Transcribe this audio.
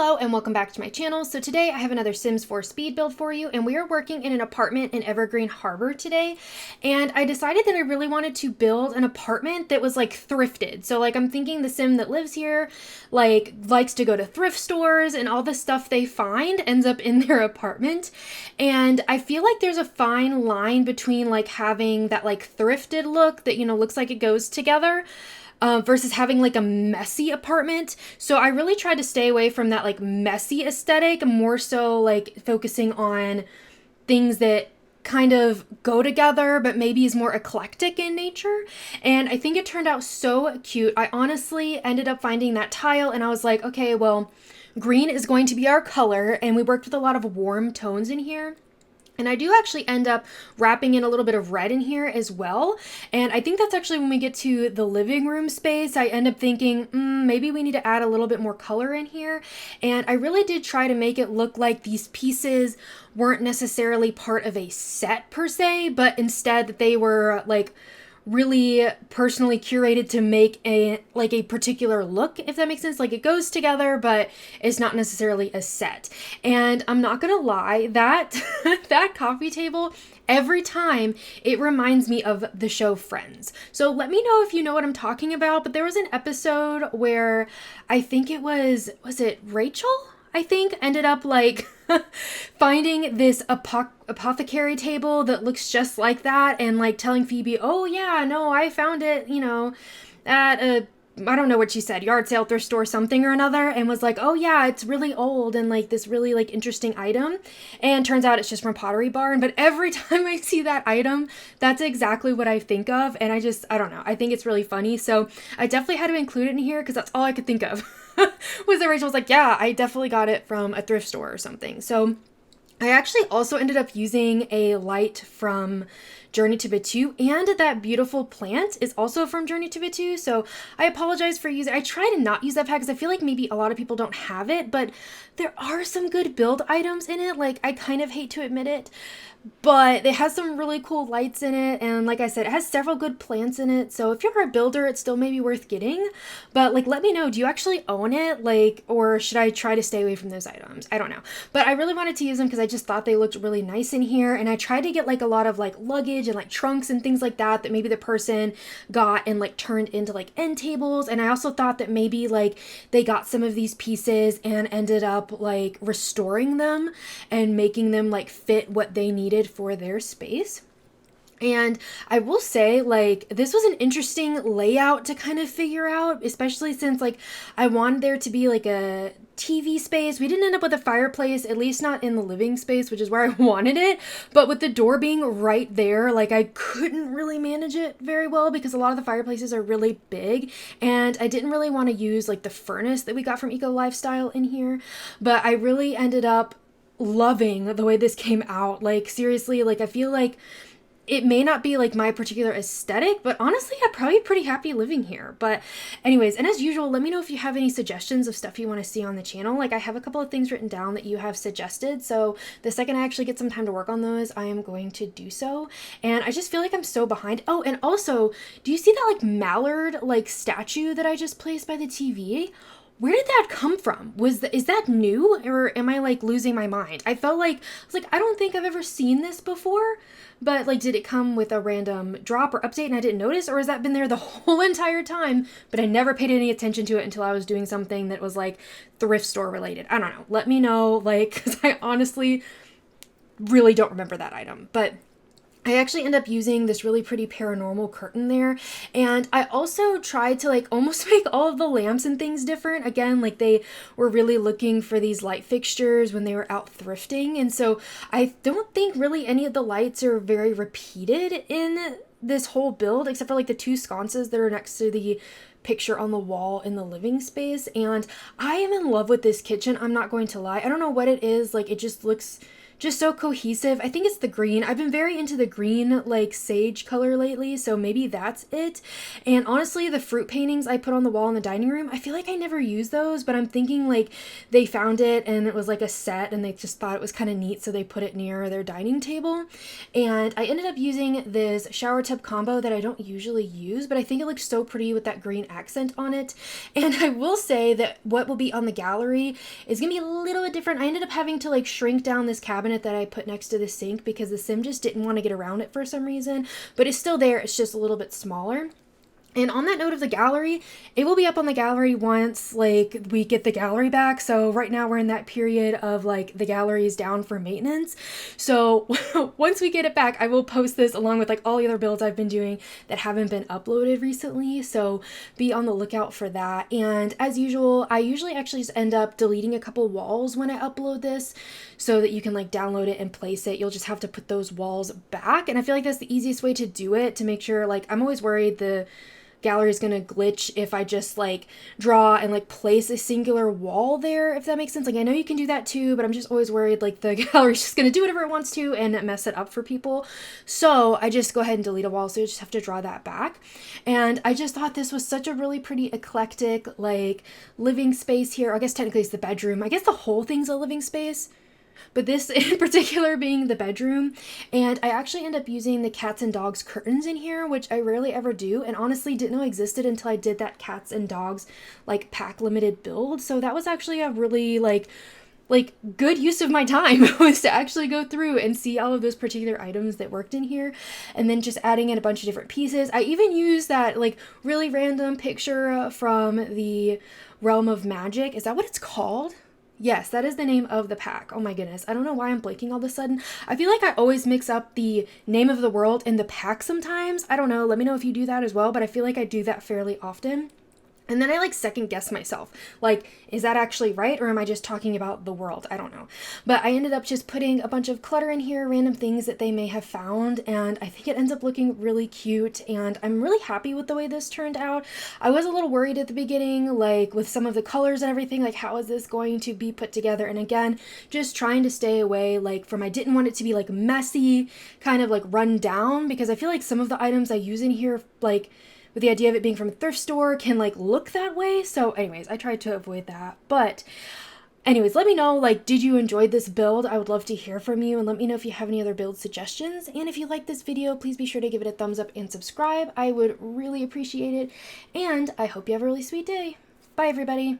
Hello and welcome back to my channel. So today I have another Sims 4 speed build for you, and we are working in an apartment in Evergreen Harbor today. And I decided that I really wanted to build an apartment that was like thrifted. So like I'm thinking the Sim that lives here like likes to go to thrift stores, and all the stuff they find ends up in their apartment. And I feel like there's a fine line between like having that like thrifted look that, you know, looks like it goes together, versus having like a messy apartment. So I really tried to stay away from that like messy aesthetic, more so like focusing on things that kind of go together but maybe is more eclectic in nature. And I think it turned out so cute. I honestly ended up finding that tile and I was like, okay, well, green is going to be our color, and we worked with a lot of warm tones in here. And I do actually end up wrapping in a little bit of red in here as well. And I think that's actually when we get to the living room space, I end up thinking, maybe we need to add a little bit more color in here. And I really did try to make it look like these pieces weren't necessarily part of a set per se, but instead that they were like really personally curated to make a particular look, if that makes sense. Like it goes together, but it's not necessarily a set. And I'm not gonna lie, that that coffee table, every time it reminds me of the show Friends. So let me know if you know what I'm talking about. But there was an episode where I think it was it Rachel? I think ended up like finding this apothecary table that looks just like that, and like telling Phoebe, oh yeah, no, I found it, you know, at a, I don't know what she said, yard sale, thrift store, something or another, and was like, oh yeah, it's really old and like this really like interesting item. And turns out it's just from Pottery Barn. But every time I see that item, that's exactly what I think of. And I don't know, I think it's really funny. So I definitely had to include it in here because that's all I could think of. Was that Rachel was like, yeah, I definitely got it from a thrift store or something. So I actually also ended up using a light from Journey to Batu, and that beautiful plant is also from Journey to Batu. So I apologize for using, I try to not use that pack because I feel like maybe a lot of people don't have it, but there are some good build items in it. Like I kind of hate to admit it, but it has some really cool lights in it. And like I said, it has several good plants in it. So if you're a builder, it's still maybe worth getting. But like, let me know, do you actually own it? Like, or should I try to stay away from those items? I don't know. But I really wanted to use them because I just thought they looked really nice in here. And I tried to get like a lot of like luggage and like trunks and things like that maybe the person got and like turned into like end tables. And I also thought that maybe like they got some of these pieces and ended up like restoring them and making them like fit what they needed for their space. And I will say, like, this was an interesting layout to kind of figure out, especially since like I wanted there to be like a TV space. We didn't end up with a fireplace, at least not in the living space, which is where I wanted it. But with the door being right there, like I couldn't really manage it very well because a lot of the fireplaces are really big, and I didn't really want to use like the furnace that we got from Eco Lifestyle in here. But I really ended up loving the way this came out. Like seriously, like I feel like it may not be like my particular aesthetic, but honestly, I'm probably pretty happy living here. But anyways, and as usual, let me know if you have any suggestions of stuff you want to see on the channel. Like I have a couple of things written down that you have suggested. So the second I actually get some time to work on those, I am going to do so. And I just feel like I'm so behind. Oh, and also, do you see that like mallard like statue that I just placed by the TV? Where did that come from? Is that new, or am I like losing my mind? I felt like, I was like, I don't think I've ever seen this before, but like, did it come with a random drop or update and I didn't notice, or has that been there the whole entire time, but I never paid any attention to it until I was doing something that was like thrift store related? I don't know. Let me know, like, because I honestly really don't remember that item. But I actually end up using this really pretty paranormal curtain there. And I also tried to like almost make all of the lamps and things different. Again, like they were really looking for these light fixtures when they were out thrifting. And so I don't think really any of the lights are very repeated in this whole build, except for like the two sconces that are next to the picture on the wall in the living space. And I am in love with this kitchen. I'm not going to lie. I don't know what it is. Like it just looks just so cohesive. I think it's the green. I've been very into the green, like sage color lately, so maybe that's it. And honestly, the fruit paintings I put on the wall in the dining room, I feel like I never use those, but I'm thinking like they found it and it was like a set and they just thought it was kind of neat, so they put it near their dining table. And I ended up using this shower tub combo that I don't usually use, but I think it looks so pretty with that green accent on it. And I will say that what will be on the gallery is gonna be a little bit different. I ended up having to like shrink down this cabinet that I put next to the sink because the sim just didn't want to get around it for some reason, but it's still there. It's just a little bit smaller. And on that note of the gallery, it will be up on the gallery once like we get the gallery back. So right now we're in that period of like the gallery is down for maintenance. So once we get it back, I will post this along with like all the other builds I've been doing that haven't been uploaded recently. So be on the lookout for that. And as usual, I usually actually just end up deleting a couple walls when I upload this so that you can like download it and place it. You'll just have to put those walls back. And I feel like that's the easiest way to do it, to make sure, like, I'm always worried the gallery is gonna glitch if I just like draw and like place a singular wall there, if that makes sense. Like, I know you can do that too, but I'm just always worried like the gallery's just gonna do whatever it wants to and mess it up for people. So I just go ahead and delete a wall, so you just have to draw that back. And I just thought this was such a really pretty eclectic like living space here. I guess technically it's the bedroom. I guess the whole thing's a living space, but this in particular being the bedroom. And I actually end up using the cats and dogs curtains in here, which I rarely ever do, and honestly didn't know existed until I did that cats and dogs like pack limited build. So that was actually a really like good use of my time was to actually go through and see all of those particular items that worked in here, and then just adding in a bunch of different pieces. I even used that like really random picture from the Realm of Magic. Is that what it's called? Yes, that is the name of the pack. Oh my goodness. I don't know why I'm blanking all of a sudden. I feel like I always mix up the name of the world and the pack sometimes. I don't know. Let me know if you do that as well, but I feel like I do that fairly often. And then I like second guess myself. Like, is that actually right? Or am I just talking about the world? I don't know. But I ended up just putting a bunch of clutter in here, random things that they may have found. And I think it ends up looking really cute. And I'm really happy with the way this turned out. I was a little worried at the beginning, like with some of the colors and everything, like how is this going to be put together? And again, just trying to stay away like from, I didn't want it to be like messy, kind of like run down, because I feel like some of the items I use in here, like with the idea of it being from a thrift store, can like look that way. So anyways, I tried to avoid that. But anyways, let me know, like, did you enjoy this build? I would love to hear from you, and let me know if you have any other build suggestions. And if you like this video, please be sure to give it a thumbs up and subscribe. I would really appreciate it. And I hope you have a really sweet day. Bye, everybody.